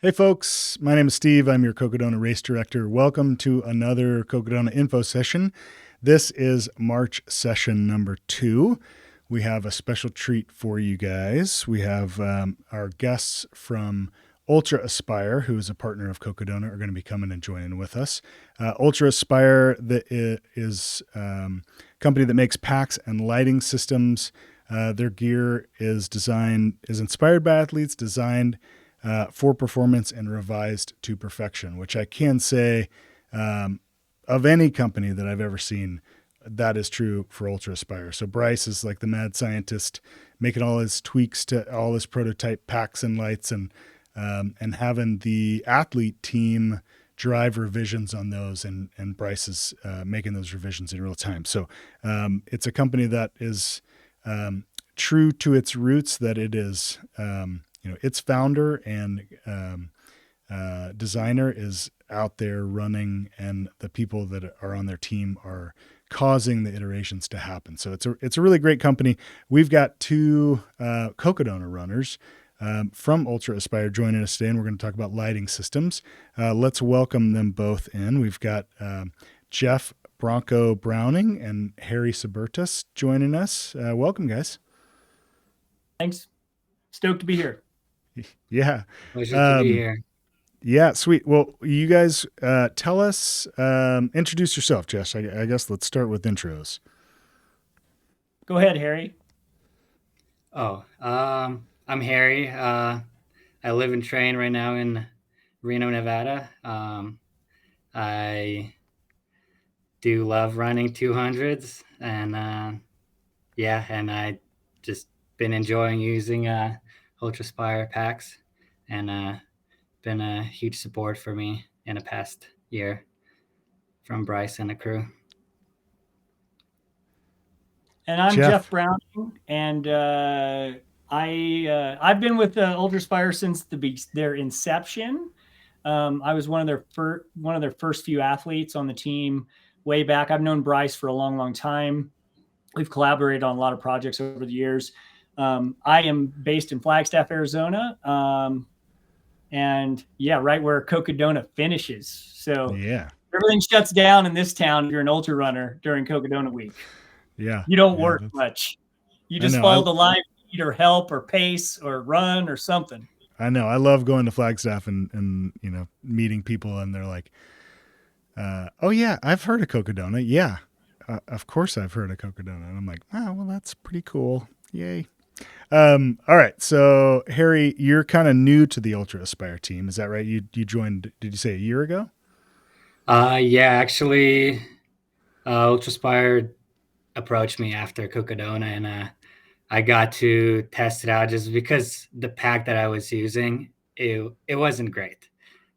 Hey folks, my name is Steve. I'm your Cocodona race director. Welcome to another Cocodona info session. This is March session number 2. We have a special treat for you guys. We have our guests from UltrAspire, who is a partner of Cocodona, are going to be coming and joining with us. UltrAspire is a company that makes packs and lighting systems. Their gear is inspired by athletes, designed for performance and revised to perfection, which I can say of any company that I've ever seen, that is true for UltrAspire. So Bryce is like the mad scientist, making all his tweaks to all his prototype packs and lights, and having the athlete team drive revisions on those, and Bryce is making those revisions in real time. So it's a company that is true to its roots, that it is its founder and designer is out there running, and the people that are on their team are causing the iterations to happen. So it's a really great company. We've got two Cocodona runners from UltrAspire joining us today, and we're going to talk about lighting systems. Let's welcome them both in. We've got Jeff Bronco Browning and Harry Sabertus joining us. Welcome, guys. Thanks. Stoked to be here. Yeah. Pleasure to be here. Yeah, sweet. Well, you guys tell us, introduce yourself, Jess. I guess let's start with intros. Go ahead, Harry. I'm Harry. I live and train right now in Reno, Nevada. I do love running 200s, and and I just been enjoying using UltrAspire packs, and been a huge support for me in the past year from Bryce and the crew. And I'm Jeff Jeff. Browning, and I've been with UltrAspire since their inception. I was one of their first few athletes on the team way back. I've known Bryce for a long, long time. We've collaborated on a lot of projects over the years. I am based in Flagstaff, Arizona, and right where Cocodona finishes. So Yeah. everything shuts down in this town if you're an ultra runner during Cocodona week. Yeah. You don't work much. You just follow the live feed or help or pace or run or something. I know. I love going to Flagstaff and meeting people, and they're like, oh yeah, I've heard of Cocodona. Yeah. Of course I've heard of Cocodona. And I'm like, oh, well, that's pretty cool. Yay. All right. So Harry, you're kind of new to the UltrAspire team. Is that right? You joined, did you say a year ago? Actually, UltrAspire approached me after Cocodona, and I got to test it out just because the pack that I was using, it wasn't great.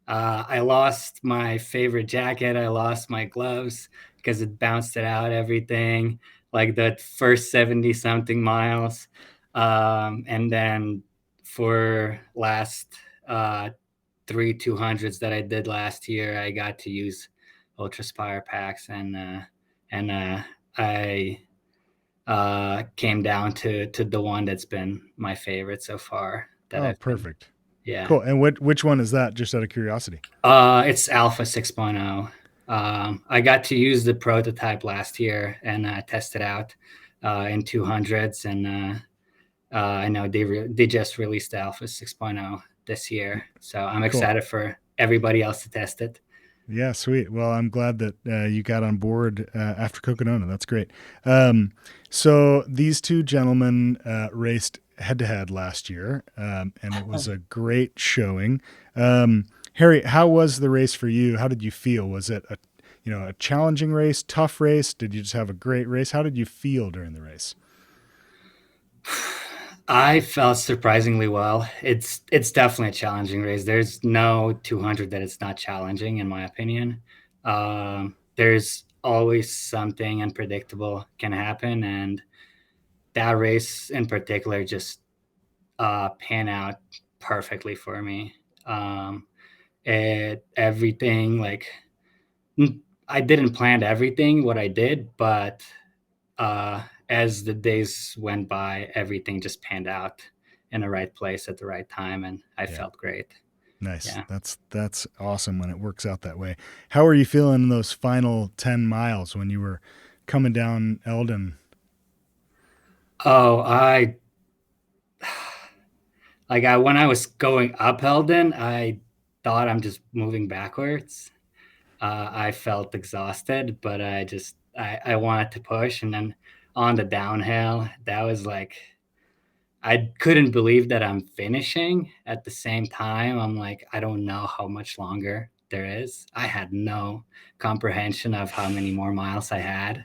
I lost my favorite jacket. I lost my gloves because it bounced it out everything, like the first 70 something miles. And then for last 3 200s that I did last year, I got to use UltrAspire packs, and I came down to the one that's been my favorite so far. Perfect. Yeah. Cool. And which one is that, just out of curiosity? It's Alpha 6.0. I got to use the prototype last year and test it out in 200s, and I know they just released the Alpha 6.0 this year, so I'm excited for everybody else to test it. Yeah, sweet. Well, I'm glad that you got on board after Cocodona. That's great. So these two gentlemen raced head-to-head last year, and it was a great showing. Harry, how was the race for you? How did you feel? Was it a challenging race, tough race? Did you just have a great race? How did you feel during the race? I felt surprisingly well. It's definitely a challenging race. There's no 200 that it's not challenging, in my opinion. There's always something unpredictable can happen, and that race in particular just pan out perfectly for me. Everything, like, I didn't plan everything what I did, but as the days went by, everything just panned out in the right place at the right time, and I felt great. Nice. Yeah. That's awesome when it works out that way. How are you feeling in those final 10 miles when you were coming down Eldon? Oh, when I was going up Eldon, I thought I'm just moving backwards. I felt exhausted, but I wanted to push, and then on the downhill, that was like I couldn't believe that I'm finishing at the same time. I'm like, I don't know how much longer there is. I had no comprehension of how many more miles I had.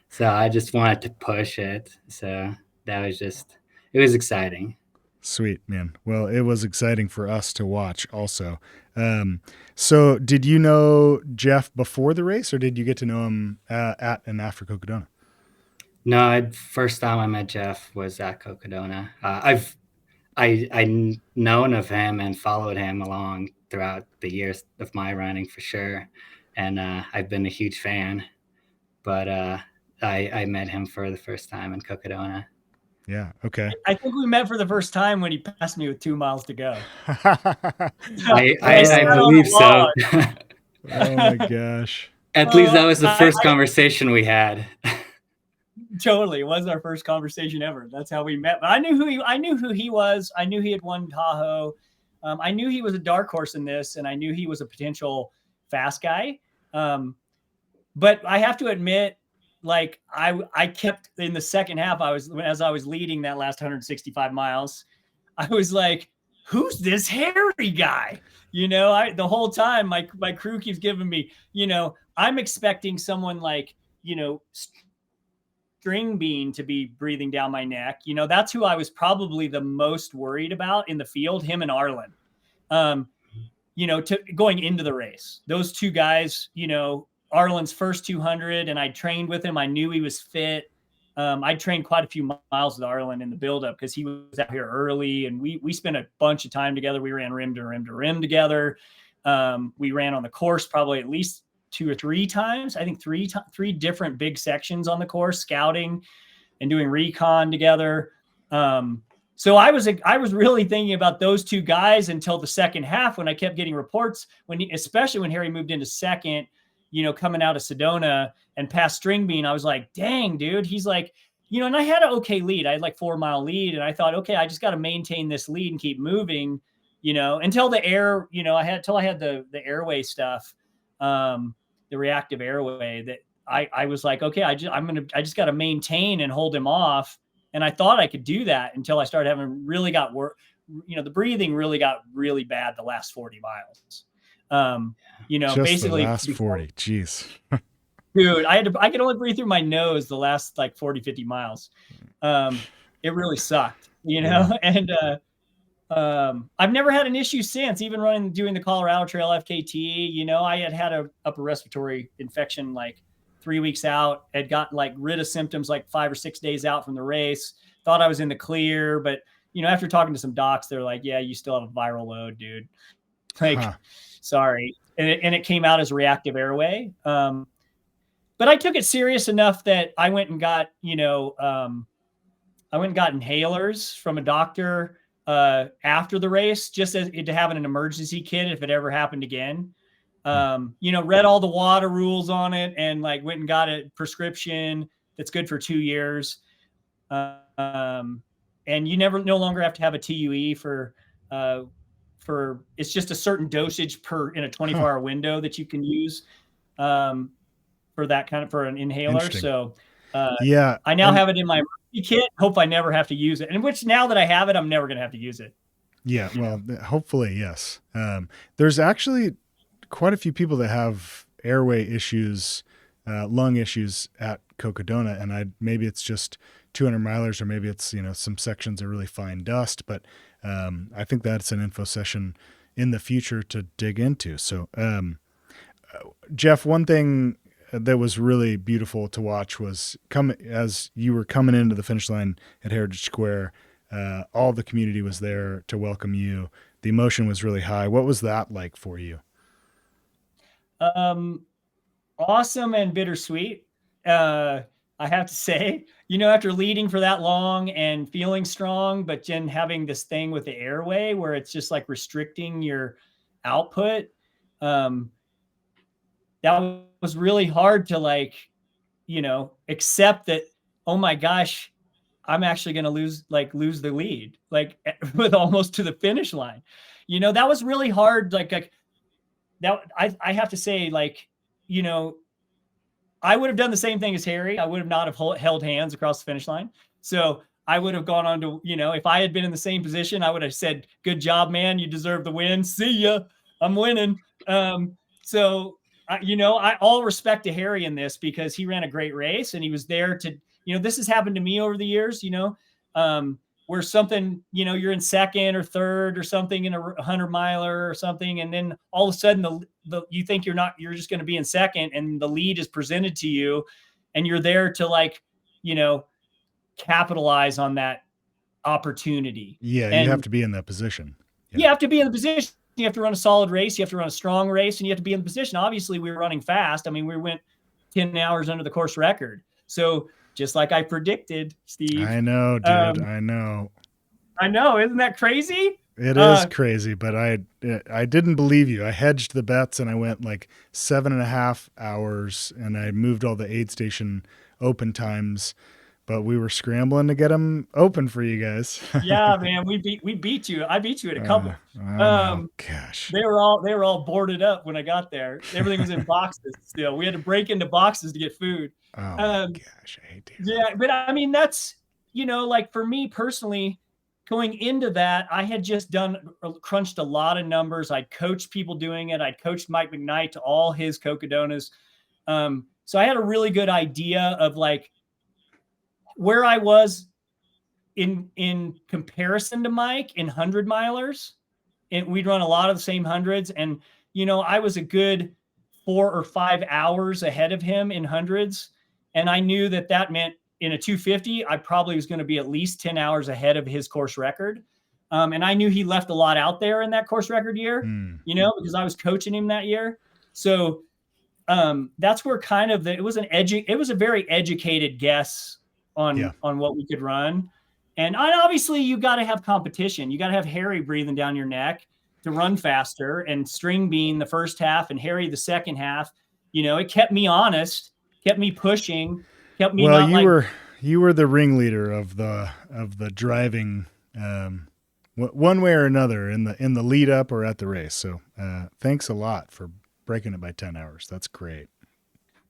So I just wanted to push it. So that was it was exciting. Sweet, man. Well, it was exciting for us to watch also. So did you know Jeff before the race, or did you get to know him at and after Cocodona? No, first time I met Jeff was at Cocodona. I known of him and followed him along throughout the years of my running for sure, and I've been a huge fan. But I met him for the first time in Cocodona. Yeah. Okay. I think we met for the first time when he passed me with 2 miles to go. I believe so. Oh my gosh. At least that was the first conversation we had. Totally. It was our first conversation ever. That's how we met. But I knew who he was. I knew he had won Tahoe. I knew he was a dark horse in this, and I knew he was a potential fast guy. But I have to admit, like I kept in the second half, as I was leading that last 165 miles, I was like, who's this hairy guy? The whole time my crew keeps giving me, I'm expecting someone like, String Bean to be breathing down my neck. That's who I was probably the most worried about in the field, him and Arlen. Going into the race, those two guys, Arlen's first 200, and I trained with him. I knew he was fit. I trained quite a few miles with Arlen in the buildup because he was out here early, and we spent a bunch of time together. We ran rim to rim to rim together. We ran on the course probably at least 2 or 3 times. I think three different big sections on the course, scouting and doing recon together. So I was really thinking about those two guys until the second half when I kept getting reports especially when Harry moved into second, coming out of Sedona and past String Bean. I was like, dang, dude. He's like, and I had an okay lead. I had like 4-mile lead, and I thought, okay, I just got to maintain this lead and keep moving, until the air, I had the airway stuff, the reactive airway that I was like, okay, I just got to maintain and hold him off. And I thought I could do that until I started having the breathing really got really bad the last 40 miles. Just basically the last 40. Jeez. Dude, I could only breathe through my nose the last like 40, 50 miles. It really sucked, Yeah. and I've never had an issue since, even doing the Colorado Trail FKT. I had a upper respiratory infection like 3 weeks out, had gotten like rid of symptoms like 5 or 6 days out from the race, thought I was in the clear. But, after talking to some docs, they're like, yeah, you still have a viral load, dude. Like, sorry. And it came out as reactive airway. But I took it serious enough that I went and got, inhalers from a doctor after the race, just to have an emergency kit if it ever happened again. Read all the water rules on it and like went and got a prescription that's good for 2 years. And you no longer have to have a TUE for it's just a certain dosage in a 24-hour window that you can use for that for an inhaler. So yeah, I now have it in my kit. Hope I never have to use it. And which now that I have it, I'm never going to have to use it. Yeah. Well, hopefully, yes. There's actually quite a few people that have airway issues, lung issues at Cocodona, and maybe it's just 200 milers, or maybe it's, some sections are really fine dust, but I think that's an info session in the future to dig into. So, Jeff, one thing that was really beautiful to watch was as you were coming into the finish line at Heritage Square, all the community was there to welcome you. The emotion was really high. What was that like for you? Awesome and bittersweet. I have to say, after leading for that long and feeling strong, but then having this thing with the airway where it's just like restricting your output. Um, that was really hard to like, accept that, oh my gosh, I'm actually going to lose the lead, like with almost to the finish line. That was really hard. Like that, I have to say, like, I would have done the same thing as Harry. I would have not have held hands across the finish line. So I would have gone on to, if I had been in the same position, I would have said, good job, man. You deserve the win. See ya. I'm winning. So, I all respect to Harry in this because he ran a great race and he was there to, this has happened to me over the years, where something, you're in second or third or something in a 100-miler or something. And then all of a sudden you think you're just going to be in second and the lead is presented to you and you're there to like, capitalize on that opportunity. Yeah. And you have to be in that position. You have to be in the position. You have to run a solid race. You have to run a strong race and you have to be in the position. Obviously we were running fast. I mean, we went 10 hours under the course record. So just like I predicted, Steve. I know, dude. I know. Isn't that crazy? It is crazy, but I didn't believe you. I hedged the bets and I went like 7.5 hours and I moved all the aid station open times, but we were scrambling to get them open for you guys. Yeah, man, we beat you. I beat you at a couple. Gosh, they were all boarded up when I got there. Everything was in boxes still. We had to break into boxes to get food. Oh my gosh, I hate to. Yeah, but I mean that's like for me personally, going into that, I had just crunched a lot of numbers. I'd coached people doing it. I'd coached Mike McKnight to all his Cocodonas. So I had a really good idea of like where I was in comparison to Mike in 100-milers. And we'd run a lot of the same hundreds. And, I was a good 4 or 5 hours ahead of him in hundreds. And I knew that meant in a 250, I probably was going to be at least 10 hours ahead of his course record. And I knew he left a lot out there in that course record year, because I was coaching him that year. So that's where kind of it was a very educated guess on what we could run. And obviously you got to have competition. You got to have Harry breathing down your neck to run faster, and String Bean the first half and Harry the second half. It kept me honest, kept me pushing, kept me. Well, you were the ringleader of the driving, one way or another in the lead up or at the race. So thanks a lot for breaking it by 10 hours. That's great.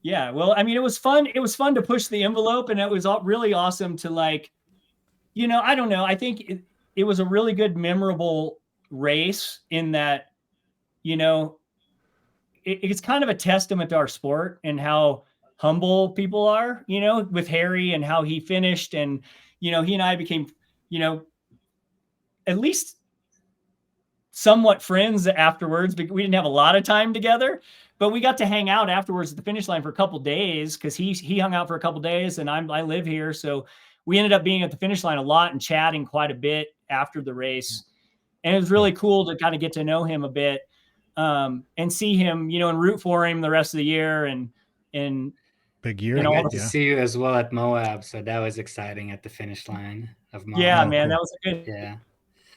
Yeah, well, I mean, it was fun. It was fun to push the envelope, and it was really awesome to like, I don't know. I think it was a really good, memorable race in that, it's kind of a testament to our sport and how humble people are, with Harry and how he finished. And, he and I became, at least somewhat friends afterwards, because we didn't have a lot of time together, but we got to hang out afterwards at the finish line for a couple of days because he hung out for a couple of days and I live here. So we ended up being at the finish line a lot and chatting quite a bit after the race. And it was really cool to kind of get to know him a bit and see him, and root for him the rest of the year. And big year. I got to see you as well at Moab. So that was exciting at the finish line of Moab. Yeah, man, that was a good.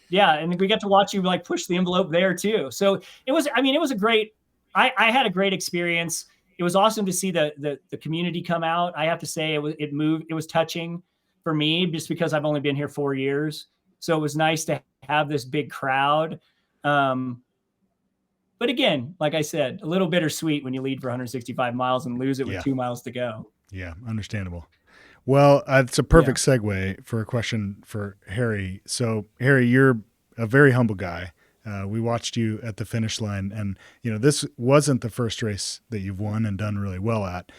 Yeah. And we got to watch you like push the envelope there too. So it was a great, I had a great experience. It was awesome to see the community come out. I have to say it was touching for me just because I've only been here 4 years. So it was nice to have this big crowd. But again, like I said, a little bittersweet when you lead for 165 miles and lose it with 2 miles to go. Yeah, understandable. Well, it's a perfect segue for a question for Harry. So, Harry, you're a very humble guy. We watched you at the finish line, and this wasn't the first race that you've won and done really well at.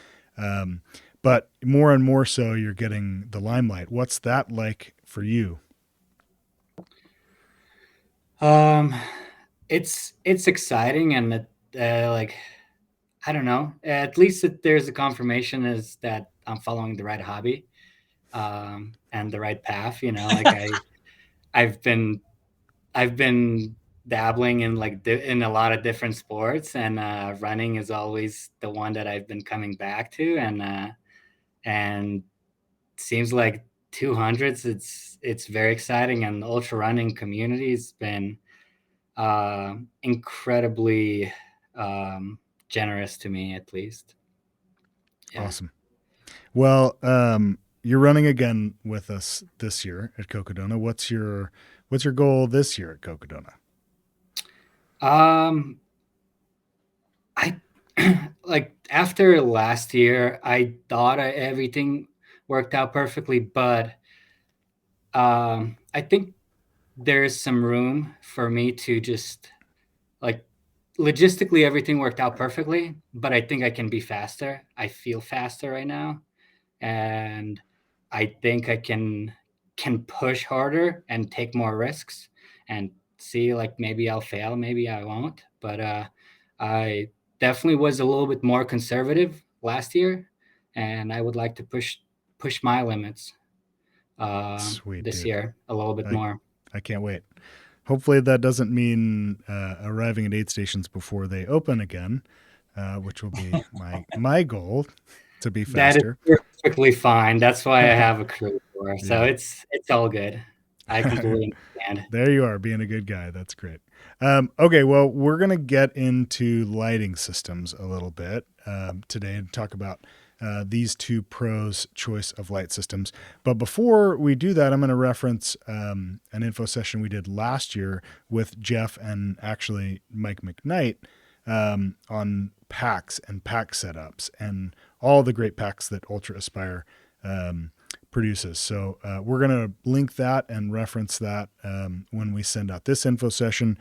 But more and more so, you're getting the limelight. What's that like for you? It's exciting, and like, I don't know. At least there's a confirmation is that I'm following the right hobby, and the right path. Like I've been dabbling in in a lot of different sports, and running is always the one that I've been coming back to, and seems like 200s. It's very exciting, and the ultra running community has been incredibly generous to me, at least. Yeah. Awesome. Well, you're running again with us this year at Cocodona. What's your goal this year at Cocodona? I like after last year, I thought everything worked out perfectly, but I think there's some room for me to just like logistically everything worked out perfectly, but I think I can be faster. I feel faster right now, and I think I can push harder and take more risks and see, like, maybe I'll fail, maybe I won't. But I definitely was a little bit more conservative last year, and I would like to push my limits Sweet, this dude. year a little bit more. I can't wait. Hopefully that doesn't mean arriving at aid stations before they open again, which will be my goal, to be faster. That is perfectly fine. That's why I have a crew for. So Yeah. it's all good. I completely understand. There you are, being a good guy. That's great. Okay, well, we're going to get into lighting systems a little bit today and talk about these two pros' choice of light systems. But before we do that, I'm going to reference an info session we did last year with Jeff and actually Mike McKnight on packs and pack setups and all the great packs that UltrAspire produces. So we're going to link that and reference that when we send out this info session.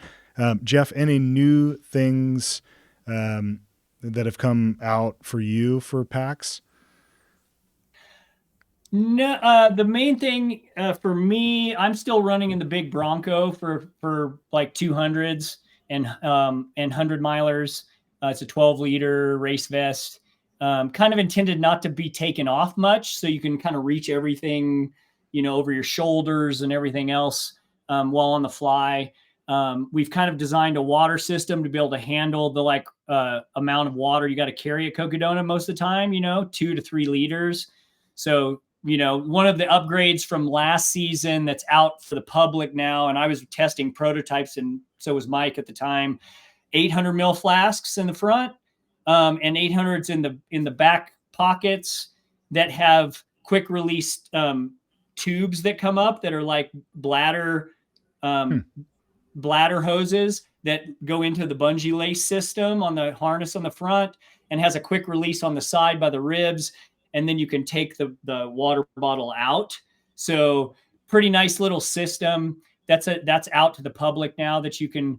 Jeff, any new things that have come out for you for packs? No, the main thing for me, I'm still running in the big Bronco for like 200s and 100 milers. It's a 12-liter race vest. Kind of intended not to be taken off much, so you can kind of reach everything, over your shoulders and everything else while on the fly. We've kind of designed a water system to be able to handle the amount of water you got to carry at Cocodona most of the time, 2 to 3 liters. So, one of the upgrades from last season that's out for the public now, and I was testing prototypes, and so was Mike at the time, 800 mil flasks in the front, and 800s in the back pockets that have quick release tubes that come up that are like bladder hoses that go into the bungee lace system on the harness on the front and has a quick release on the side by the ribs. And then you can take the water bottle out. So pretty nice little system. That's out to the public now that you can,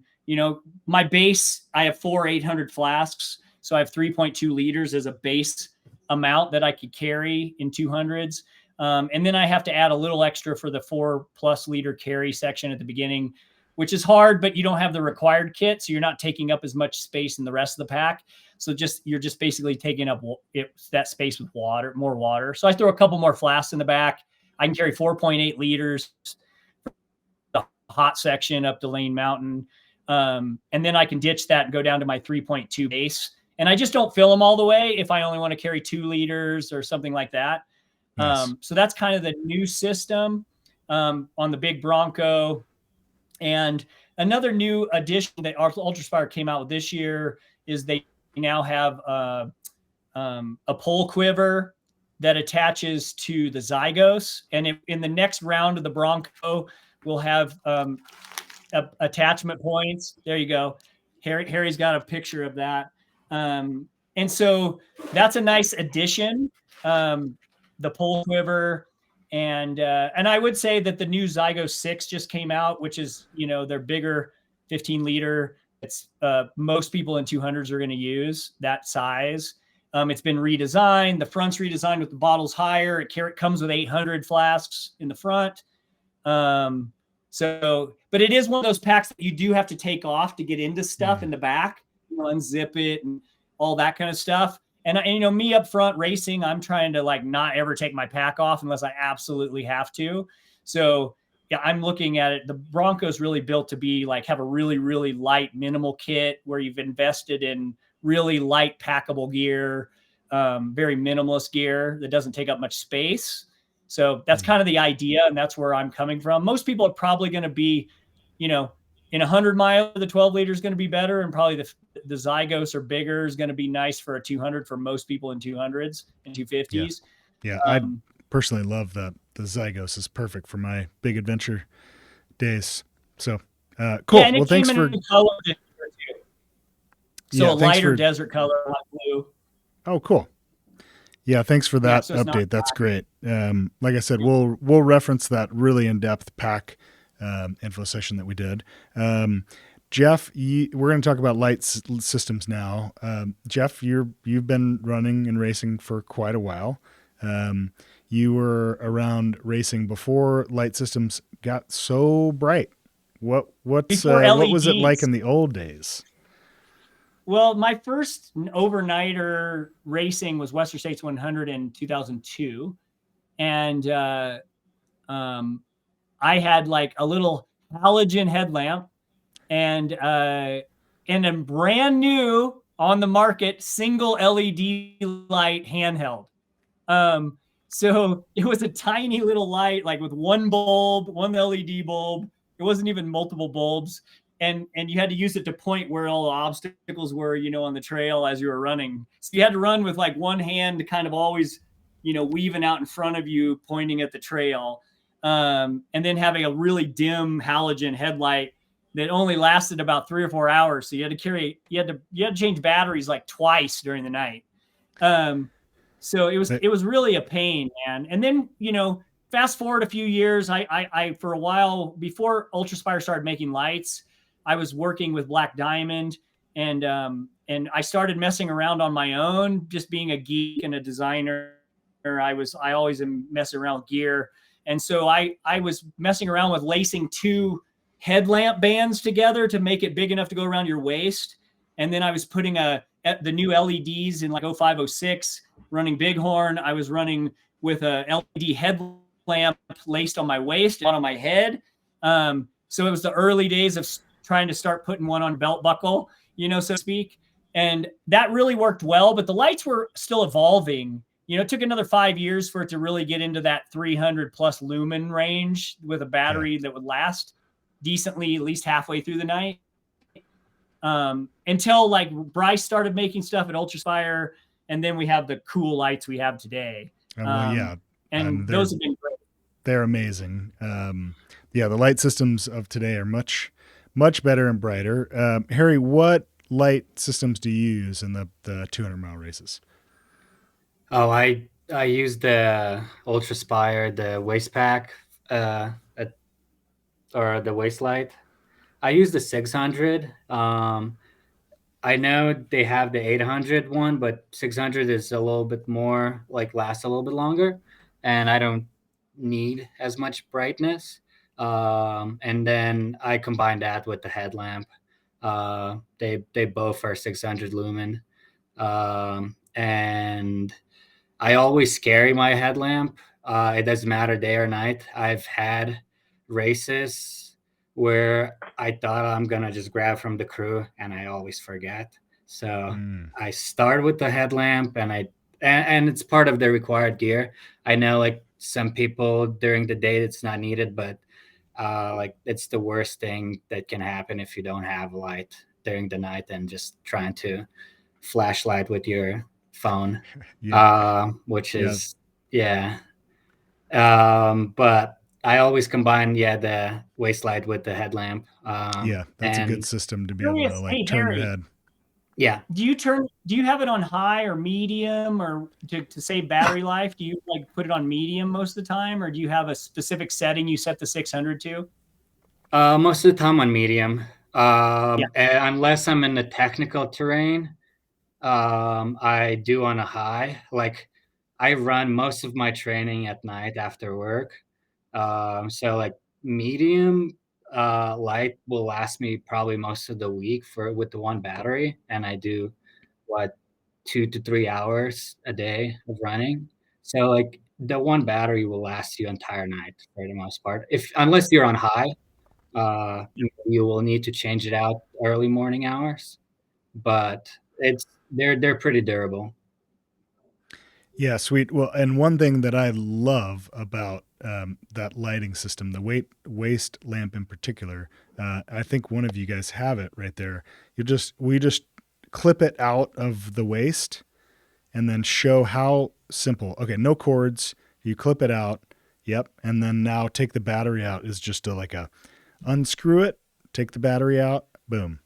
my base, I have 4 800 flasks. So I have 3.2 liters as a base amount that I could carry in 200s. And then I have to add a little extra for the 4+ liter carry section at the beginning, which is hard, but you don't have the required kit. So you're not taking up as much space in the rest of the pack. So you're just basically taking up that space with more water. So I throw a couple more flasks in the back. I can carry 4.8 liters, the hot section up to Lane Mountain. And then I can ditch that and go down to my 3.2 base. And I just don't fill them all the way if I only want to carry 2 liters or something like that. Nice. So that's kind of the new system on the big Bronco. And another new addition that UltrAspire came out with this year is they now have a pole quiver that attaches to the Zygos. And in the next round of the Bronco, we'll have attachment points. There you go. Harry's got a picture of that. And so that's a nice addition. The pole quiver. And I would say that the new Zygo 6 just came out, which is, their bigger 15 liter. It's most people in 200s are going to use that size. It's been redesigned. The front's redesigned with the bottles higher. It comes with 800 flasks in the front. But it is one of those packs that you do have to take off to get into stuff in the back, unzip it and all that kind of stuff. And me up front racing, I'm trying to not ever take my pack off unless I absolutely have to. So yeah, I'm looking at it. The Bronco's really built to be have a really, really light minimal kit where you've invested in really light packable gear, very minimalist gear that doesn't take up much space. So that's kind of the idea. And that's where I'm coming from. Most people are probably going to be, in 100 miles, the 12 liter is going to be better, and probably the Zygos or bigger is going to be nice for a 200 for most people in 200s and 250s. Yeah. I personally love the Zygos is perfect for my big adventure days. So cool. Yeah, and well, thanks for color too. So a lighter desert color, like blue. Oh, cool. Yeah, thanks for that update. That's great. Like I said, we'll reference that really in-depth pack info session that we did. Jeff, we're going to talk about light systems now. Jeff, you've been running and racing for quite a while. You were around racing before light systems got so bright. What was it like in the old days? Well, my first overnighter racing was Western States 100 in 2002. And I had like a little halogen headlamp and a brand new on the market single LED light handheld. So it was a tiny little light, like with one bulb, one LED bulb. It wasn't even multiple bulbs. And you had to use it to point where all the obstacles were, on the trail as you were running. So you had to run with like one hand kind of always, weaving out in front of you, pointing at the trail. And then having a really dim halogen headlight that only lasted about 3 or 4 hours. So you had to change batteries like twice during the night. So it was really a pain, man. And then, fast forward a few years, I for a while before UltrAspire started making lights, I was working with Black Diamond, and I started messing around on my own, just being a geek and a designer. I always am messing around with gear. And so I was messing around with lacing 2 headlamp bands together to make it big enough to go around your waist. And then I was putting the new LEDs in like 0506, running Bighorn. I was running with a LED headlamp laced on my waist and on my head. So it was the early days of trying to start putting one on belt buckle, so to speak. And that really worked well, but the lights were still evolving. It took another 5 years for it to really get into that 300 plus lumen range with a battery that would last decently, at least halfway through the night. Until like Bryce started making stuff at UltrAspire, and then we have the cool lights we have today. And those have been great. They're amazing. The light systems of today are much better and brighter. Harry, what light systems do you use in the 200-mile races? Oh, I use the UltrAspire, the waist pack, or the waist light. I use the 600. I know they have the 800 one, but 600 is a little bit more, like, lasts a little bit longer, and I don't need as much brightness. And then I combine that with the headlamp. They both are 600 lumen. And I always carry my headlamp. It doesn't matter day or night. I've had races where I thought I'm going to just grab from the crew and I always forget. So I start with the headlamp and it's part of the required gear. I know like some people during the day it's not needed, but like it's the worst thing that can happen if you don't have light during the night and just trying to flashlight with your phone, which is but I always combine the waist light with the headlamp. That's a good system to be able to like turn your head. Yeah. Do you have it on high or medium, or to save battery life? Do you like put it on medium most of the time, or do you have a specific setting you set the 600 to? Most of the time on medium. Unless I'm in the technical terrain, I do on a high. Like I run most of my training at night after work. So like medium light will last me probably most of the week with the one battery, and I do 2 to 3 hours a day of running. So like the one battery will last you entire night for the most part. Unless you're on high, you will need to change it out early morning hours, but they're pretty durable. Yeah, sweet. Well, and one thing that I love about that lighting system, the waist lamp in particular, I think one of you guys have it right there. We just clip it out of the waist and then show how simple. Okay, no cords. You clip it out. Yep. And then now take the battery out is just like a unscrew it, take the battery out, boom.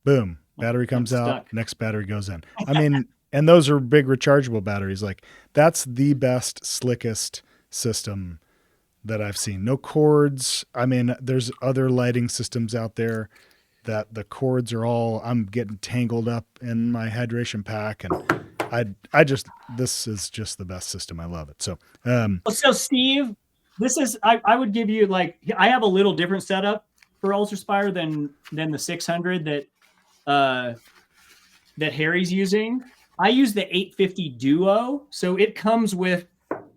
Boom. Battery comes out, next battery goes in. I mean, and those are big rechargeable batteries. Like that's the best, slickest system that I've seen. No cords. I mean, there's other lighting systems out there that the cords are all, I'm getting tangled up in my hydration pack. And this is just the best system. I love it. So, so Steve, I would give you I have a little different setup for UltrAspire than the 600 that Harry's using. I use the 850 Duo. So it comes with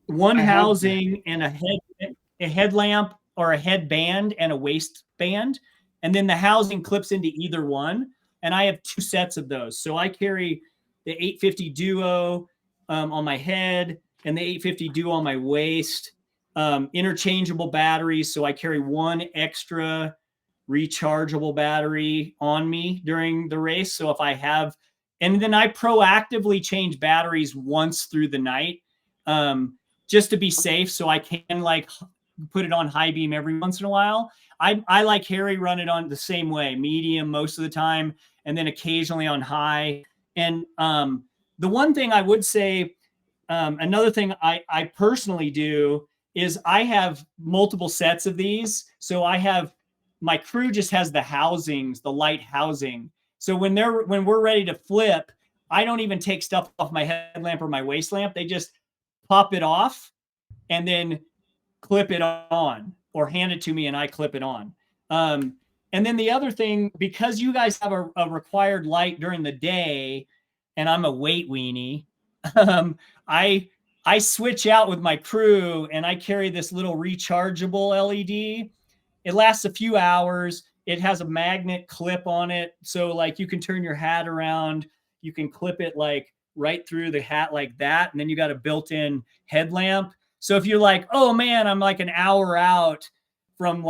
one housing and a headlamp or a headband and a waistband. And then the housing clips into either one. And I have 2 sets of those. So I carry the 850 Duo on my head and the 850 Duo on my waist. Interchangeable batteries. So I carry one extra rechargeable battery on me during the race. So if I have, and then I proactively change batteries once through the night just to be safe. So I can put it on high beam every once in a while. I like Harry run it on the same way, medium most of the time, and then occasionally on high. And the one thing I would say, another thing I personally do is I have multiple sets of these. So my crew just has the housings, the light housing. So when we're ready to flip, I don't even take stuff off my headlamp or my waist lamp. They just pop it off and then clip it on or hand it to me and I clip it on. And then the other thing, because you guys have a required light during the day and I'm a weight weenie, I switch out with my crew and I carry this little rechargeable LED. It lasts a few hours. It has a magnet clip on it. So you can turn your hat around, you can clip it right through the hat like that. And then you got a built-in headlamp. So if you're like, oh man, I'm an hour out from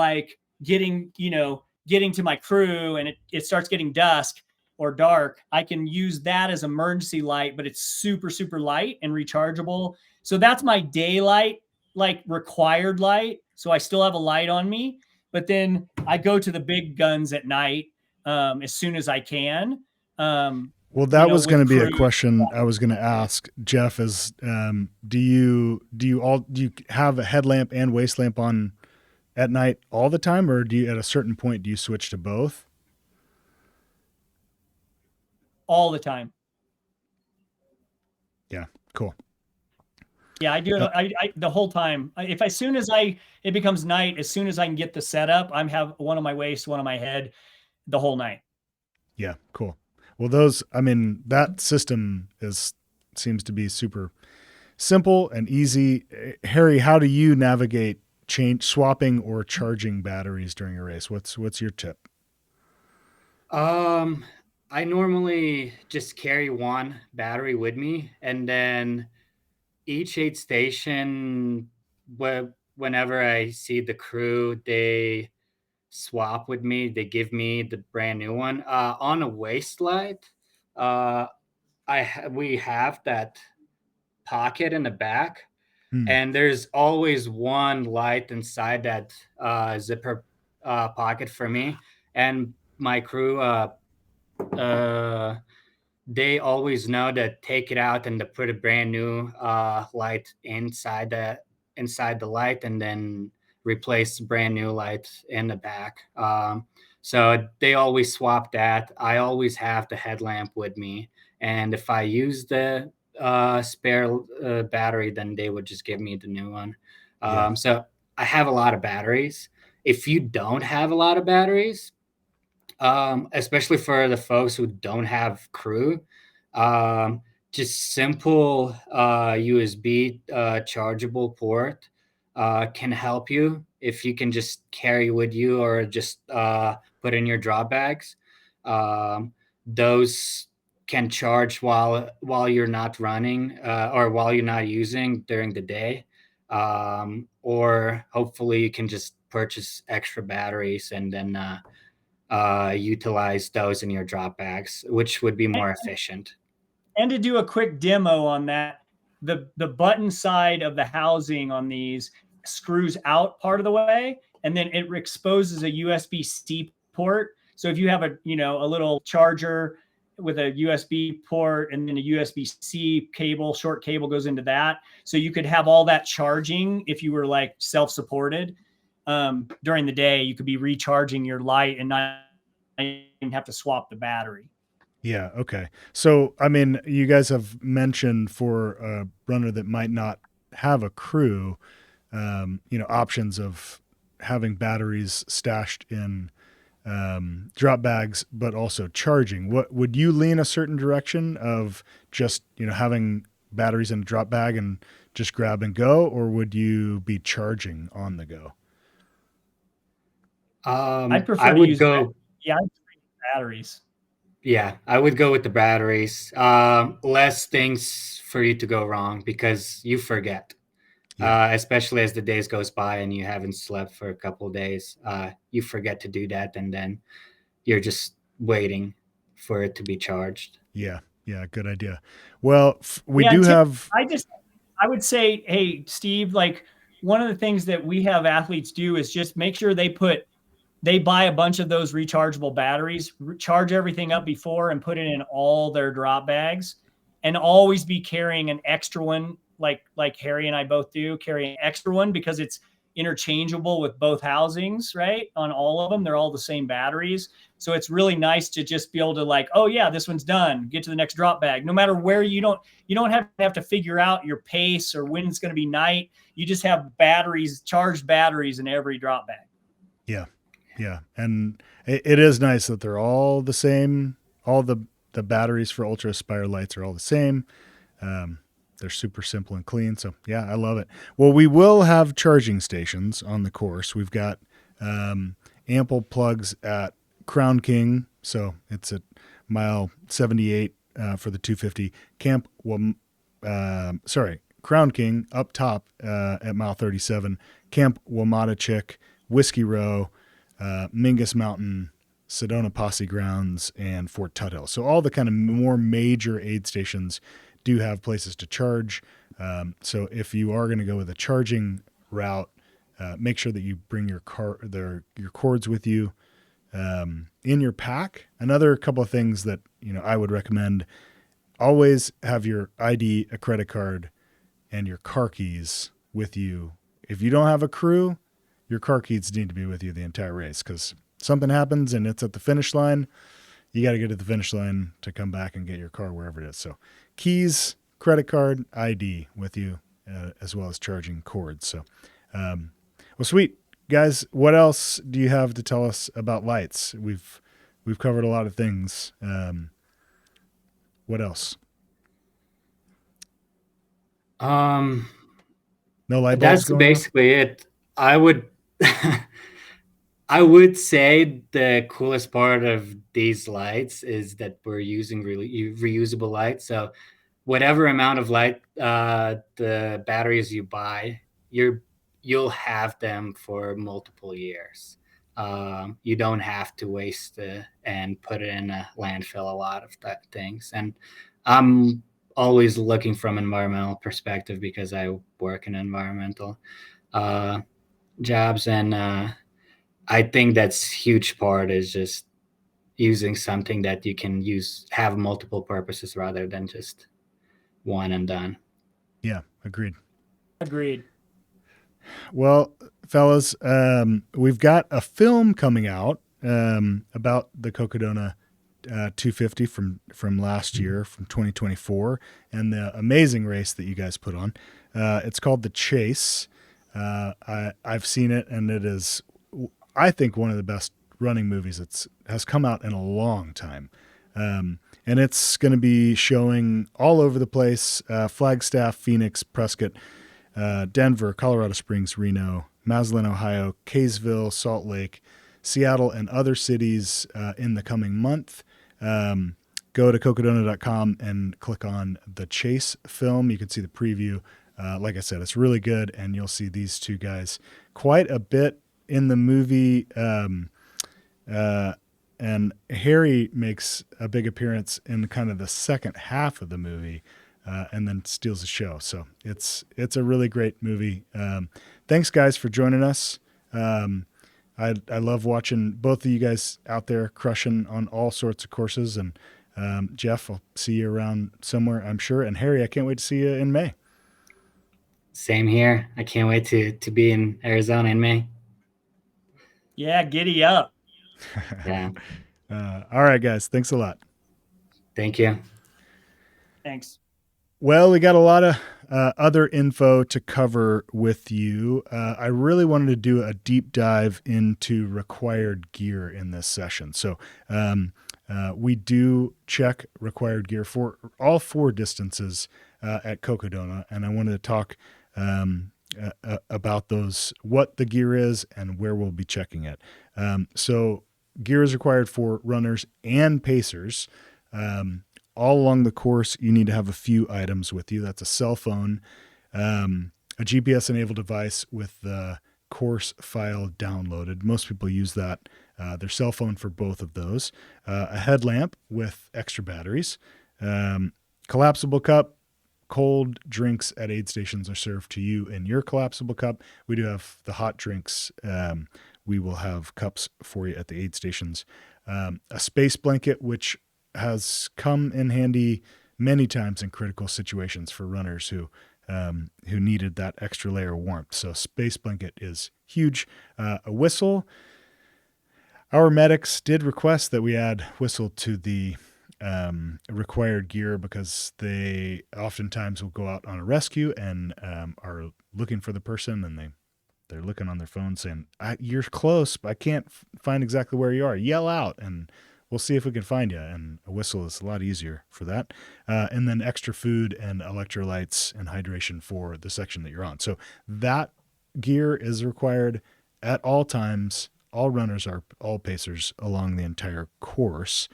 getting to my crew and it starts getting dusk or dark, I can use that as emergency light, but it's super, super light and rechargeable. So that's my daylight, required light. So I still have a light on me, but then I go to the big guns at night as soon as I can. Well, that was going to be a question I was going to ask Jeff is, do you have a headlamp and waist lamp on at night all the time, or do you, at a certain point, do you switch to both? All the time. Yeah. Cool. Yeah, I do it. I the whole time. As soon as it becomes night, as soon as I can get the setup, I'm have one on my waist, one on my head, the whole night. Yeah, cool. Well, that system seems to be super simple and easy. Harry, how do you navigate swapping or charging batteries during a race? What's your tip? I normally just carry one battery with me, and then each aid station, whenever I see the crew, they swap with me. They give me the brand new one. On a waist light, we have that pocket in the back, and there's always one light inside that zipper pocket for me and my crew. They always know to take it out and to put a brand new light inside the light, and then replace the brand new light in the back. So they always swap that. I always have the headlamp with me, and if I use the spare battery, then they would just give me the new one. So I have a lot of batteries. If you don't have a lot of batteries, especially for the folks who don't have crew, just simple USB chargeable port can help you if you can just carry with you or just put in your drop bags. Those can charge while you're not running or while you're not using during the day. Or hopefully you can just purchase extra batteries and then utilize those in your drop bags, which would be more efficient. And to do a quick demo on that, the button side of the housing on these screws out part of the way, and then it exposes a USB-C port. So if you have a little charger with a USB port and then a USB-C cable, short cable goes into that, so you could have all that charging if you were like self-supported during the day. You could be recharging your light and not even have to swap the battery. Yeah. Okay. So, I mean, you guys have mentioned for a runner that might not have a crew, options of having batteries stashed in drop bags, but also charging. What would you lean a certain direction of just, having batteries in a drop bag and just grab and go, or would you be charging on the go? I prefer I to would use go. I prefer batteries. Yeah, I would go with the batteries. Less things for you to go wrong because you forget. Yeah. Especially as the days goes by and you haven't slept for a couple of days, you forget to do that, and then you're just waiting for it to be charged. Yeah. Yeah. Good idea. Well, we Yeah, do and have, I would say, hey, Steve, like one of the things that we have athletes do is just make sure they buy a bunch of those rechargeable batteries, charge everything up before and put it in all their drop bags, and always be carrying an extra one, like Harry and I both do, carry an extra one because it's interchangeable with both housings, right? On all of them, they're all the same batteries. So it's really nice to just be able to like, oh yeah, this one's done. Get to the next drop bag. No matter where you don't have to figure out your pace or when it's going to be night. You just have charged batteries in every drop bag. yeah. Yeah. And it is nice that they're all the same. All the batteries for UltrAspire lights are all the same. They're super simple and clean. So yeah, I love it. Well, we will have charging stations on the course. We've got ample plugs at Crown King. So it's at mile 78 for the 250. Crown King up top at mile 37. Camp Wamatachik, Whiskey Row, Mingus Mountain, Sedona Posse Grounds, and Fort Tuthill. So all the kind of more major aid stations do have places to charge. So if you are going to go with a charging route, make sure that you bring your cords with you in your pack. Another couple of things that I would recommend: always have your ID, a credit card, and your car keys with you. If you don't have a crew, your car keys need to be with you the entire race, because something happens and it's at the finish line. You got to get to the finish line to come back and get your car wherever it is. So keys, credit card, ID with you, as well as charging cords. So, well, sweet guys. What else do you have to tell us about lights? We've covered a lot of things. What else? No light bulbs. That's basically it. I would I would say the coolest part of these lights is that we're using really reusable lights. So whatever amount of light the batteries you buy, you'll have them for multiple years. You don't have to waste and put it in a landfill, a lot of things. And I'm always looking from an environmental perspective because I work in environmental jobs, and I think that's huge part is just using something that you can have multiple purposes rather than just one and done. Yeah, agreed. Well, fellas, we've got a film coming out about the Cocodona 250 from last year, from 2024, and the amazing race that you guys put on. It's called The Chase. I've seen it, and it is, I think, one of the best running movies that has come out in a long time. And it's going to be showing all over the place: Flagstaff, Phoenix, Prescott, Denver, Colorado Springs, Reno, Massillon, Ohio, Kaysville, Salt Lake, Seattle, and other cities in the coming month. Go to cocodona.com and click on the Chase film. You can see the preview. Like I said, it's really good, and you'll see these two guys quite a bit in the movie, and Harry makes a big appearance in kind of the second half of the movie, and then steals the show. So it's a really great movie. Thanks, guys, for joining us. I love watching both of you guys out there crushing on all sorts of courses. And Jeff, I'll see you around somewhere, I'm sure. And Harry, I can't wait to see you in May. Same here. I can't wait to be in Arizona in May. Yeah, giddy up. Yeah. All right, guys. Thanks a lot. Thank you. Thanks. Well, we got a lot of other info to cover with you. I really wanted to do a deep dive into required gear in this session. So we do check required gear for all 4 distances at Cocodona, and I wanted to talk about those, what the gear is and where we'll be checking it. So gear is required for runners and pacers. All along the course, you need to have a few items with you. That's a cell phone, a GPS-enabled device with the course file downloaded. Most people use that, their cell phone for both of those. A headlamp with extra batteries, collapsible cup. Cold drinks at aid stations are served to you in your collapsible cup. We do have the hot drinks. We will have cups for you at the aid stations. A space blanket, which has come in handy many times in critical situations for runners who needed that extra layer of warmth. So space blanket is huge. A whistle. Our medics did request that we add whistle to the required gear because they oftentimes will go out on a rescue and are looking for the person, and they're looking on their phone saying, "You're close, but I can't find exactly where you are. Yell out and we'll see if we can find you." And a whistle is a lot easier for that. And then extra food and electrolytes and hydration for the section that you're on. So that gear is required at all times. All runners are all pacers along the entire course.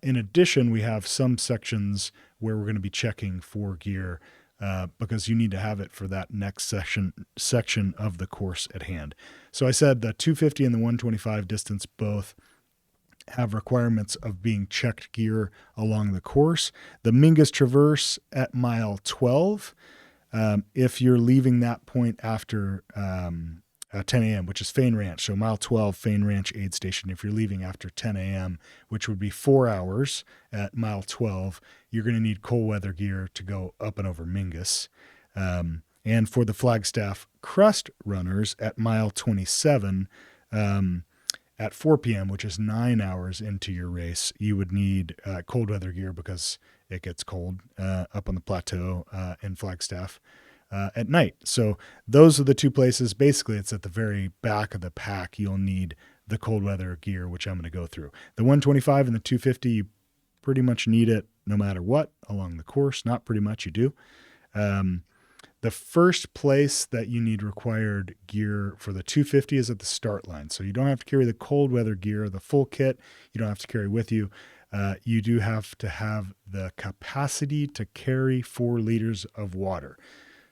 In addition, we have some sections where we're going to be checking for gear because you need to have it for that next section of the course at hand. So I said the 250 and the 125 distance both have requirements of being checked gear along the course. The Mingus Traverse at mile 12, if you're leaving that point after 10 a.m., which is Fain Ranch. So mile 12, Fain Ranch aid station. If you're leaving after 10 a.m., which would be 4 hours at mile 12, you're going to need cold weather gear to go up and over Mingus. And for the Flagstaff Crest runners at mile 27, at 4 p.m., which is 9 hours into your race, you would need cold weather gear because it gets cold up on the plateau in Flagstaff at night. So those are the 2 places. Basically, it's at the very back of the pack. You'll need the cold weather gear, which I'm going to go through. The 125 and the 250, you pretty much need it no matter what along the course. Not pretty much, you do. The first place that you need required gear for the 250 is at the start line. So you don't have to carry the cold weather gear, the full kit. You don't have to carry with you. You do have to have the capacity to carry 4 liters of water.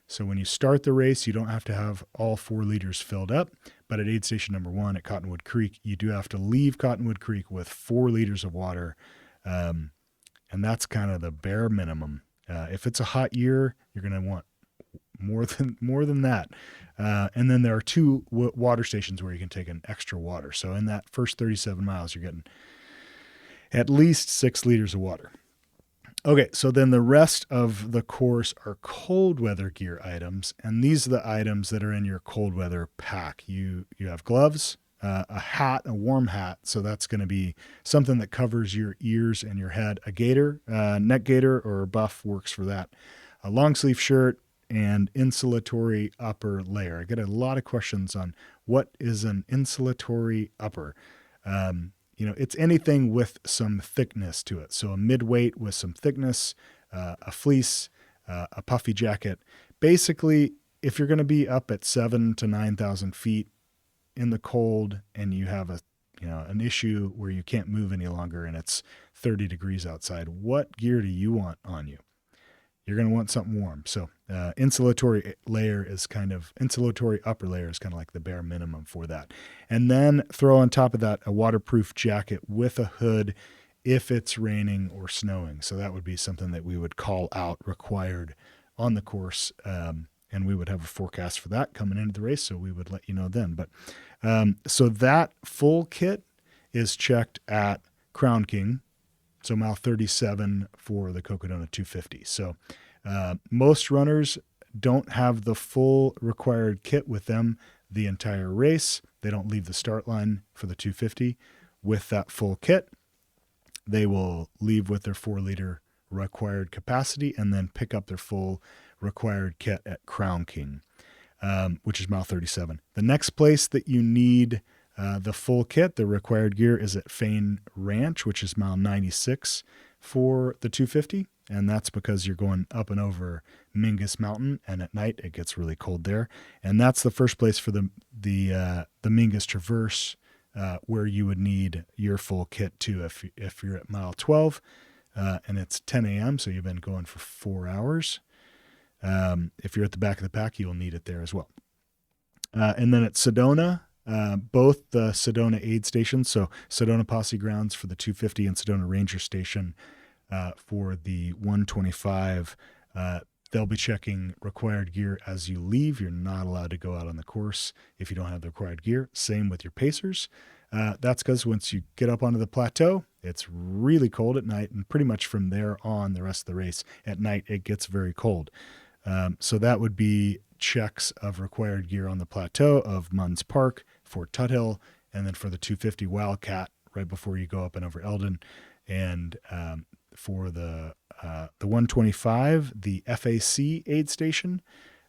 So when you start the race, you don't have to have all 4 liters filled up. But at aid station number 1 at Cottonwood Creek, you do have to leave Cottonwood Creek with 4 liters of water. And that's kind of the bare minimum. If it's a hot year, you're going to want more than that. And then there are 2 water stations where you can take an extra water. So in that first 37 miles, you're getting at least 6 liters of water. Okay, so then the rest of the course are cold weather gear items, and these are the items that are in your cold weather pack. You have gloves, a hat, a warm hat, so that's going to be something that covers your ears and your head. A gaiter, neck gaiter or a buff works for that. A long sleeve shirt and insulatory upper layer. I get a lot of questions on what is an insulatory upper. It's anything with some thickness to it. So a mid-weight with some thickness, a fleece, a puffy jacket. Basically, if you're going to be up at 7,000 to 9,000 feet in the cold and you have an issue where you can't move any longer and it's 30 degrees outside, what gear do you want on you? you're going to want something warm. So insulatory upper layer is kind of like the bare minimum for that. And then throw on top of that a waterproof jacket with a hood if it's raining or snowing. So that would be something that we would call out required on the course. And we would have a forecast for that coming into the race, so we would let you know then. But so that full kit is checked at Crown King, so mile 37 for the Cocodona 250. So most runners don't have the full required kit with them the entire race. They don't leave the start line for the 250 with that full kit. They will leave with their 4-liter required capacity and then pick up their full required kit at Crown King, which is mile 37. The next place that you need the full kit, the required gear, is at Fane Ranch, which is mile 96 for the 250. And that's because you're going up and over Mingus Mountain, and at night it gets really cold there. And that's the first place for the Mingus Traverse, where you would need your full kit too if you're at mile 12, and it's 10 a.m., so you've been going for 4 hours. If you're at the back of the pack, you'll need it there as well. And then at Sedona, both the Sedona aid stations, so Sedona Posse Grounds for the 250 and Sedona Ranger Station for the 125, they'll be checking required gear as you leave. You're not allowed to go out on the course if you don't have the required gear. Same with your pacers. That's because once you get up onto the plateau, it's really cold at night, and pretty much from there on the rest of the race, at night it gets very cold. So that would be checks of required gear on the plateau of Munns Park, Fort Tuthill, and then for the 250 Wildcat right before you go up and over Eldon. And for the 125, the FAC aid station,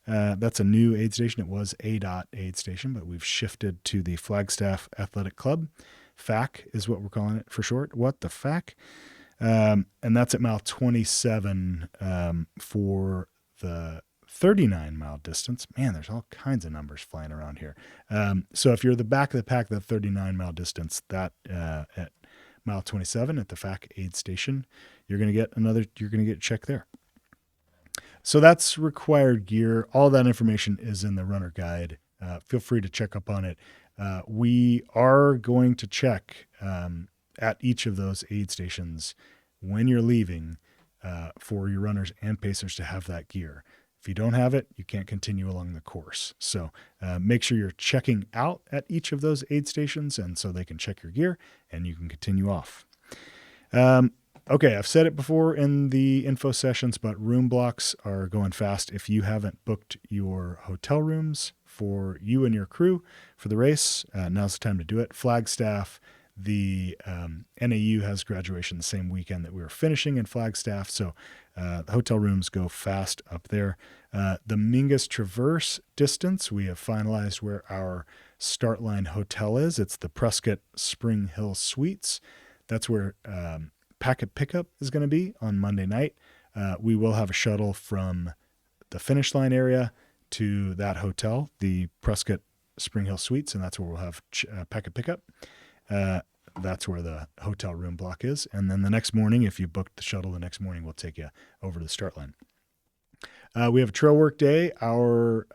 that's a new aid station. It was ADOT aid station, but we've shifted to the Flagstaff Athletic Club. FAC is what we're calling it for short. What the FAC? And that's at mile 27 for the 39-mile distance. Man, there's all kinds of numbers flying around here. So if you're the back of the pack, the 39-mile distance, that at mile 27 at the FAC aid station, you're going to get checked there. So that's required gear. All that information is in the runner guide. Feel free to check up on it. We are going to check at each of those aid stations when you're leaving for your runners and pacers to have that gear. If you don't have it, you can't continue along the course. So make sure you're checking out at each of those aid stations, and so they can check your gear and you can continue off. Okay, I've said it before in the info sessions, but room blocks are going fast. If you haven't booked your hotel rooms for you and your crew for the race, now's the time to do it. Flagstaff, the NAU has graduation the same weekend that we were finishing in Flagstaff, so the hotel rooms go fast up there. The Mingus Traverse distance, we have finalized where our start line hotel is. It's the Prescott Spring Hill Suites. That's where packet pickup is going to be on Monday night. We will have a shuttle from the finish line area to that hotel, the Prescott Spring Hill Suites, and that's where we'll have packet pickup. That's where the hotel room block is. And then the next morning, if you booked the shuttle, the next morning we'll take you over to the start line. We have a trail work day. Our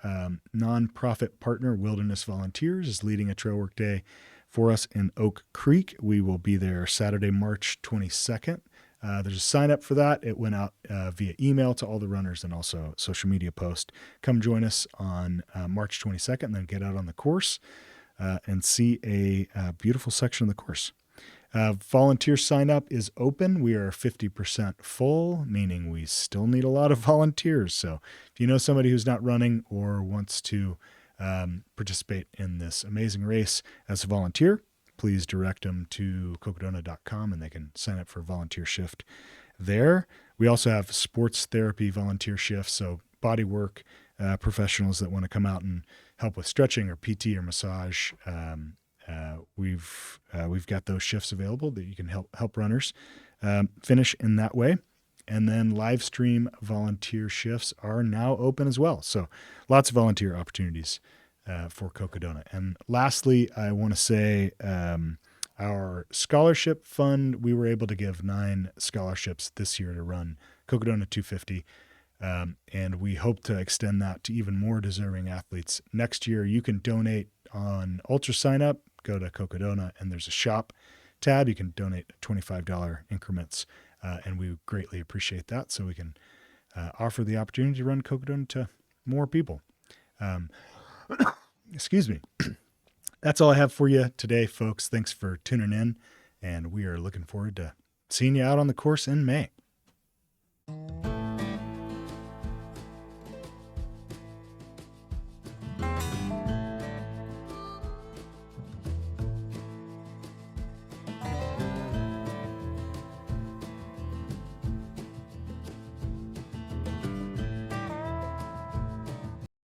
nonprofit partner, Wilderness Volunteers, is leading a trail work day for us in Oak Creek. We will be there Saturday, March 22nd. There's a sign up for that. It went out via email to all the runners and also social media post. Come join us on March 22nd and then get out on the course and see a beautiful section of the course. Volunteer sign up is open. We are 50% full, meaning we still need a lot of volunteers. So if you know somebody who's not running or wants to participate in this amazing race as a volunteer, please direct them to cocodona.com and they can sign up for a volunteer shift there. We also have sports therapy volunteer shifts, so body work professionals that want to come out and help with stretching or PT or massage. We've got those shifts available that you can help runners finish in that way. And then live stream volunteer shifts are now open as well. So lots of volunteer opportunities for Cocodona. And lastly, I want to say our scholarship fund, we were able to give 9 scholarships this year to run Cocodona 250. And we hope to extend that to even more deserving athletes. Next year, you can donate on Ultra Sign Up. Go to Cocodona, and there's a shop tab. You can donate $25 increments, and we greatly appreciate that, so we can offer the opportunity to run Cocodona to more people. Excuse me. That's all I have for you today, folks. Thanks for tuning in, and we are looking forward to seeing you out on the course in May.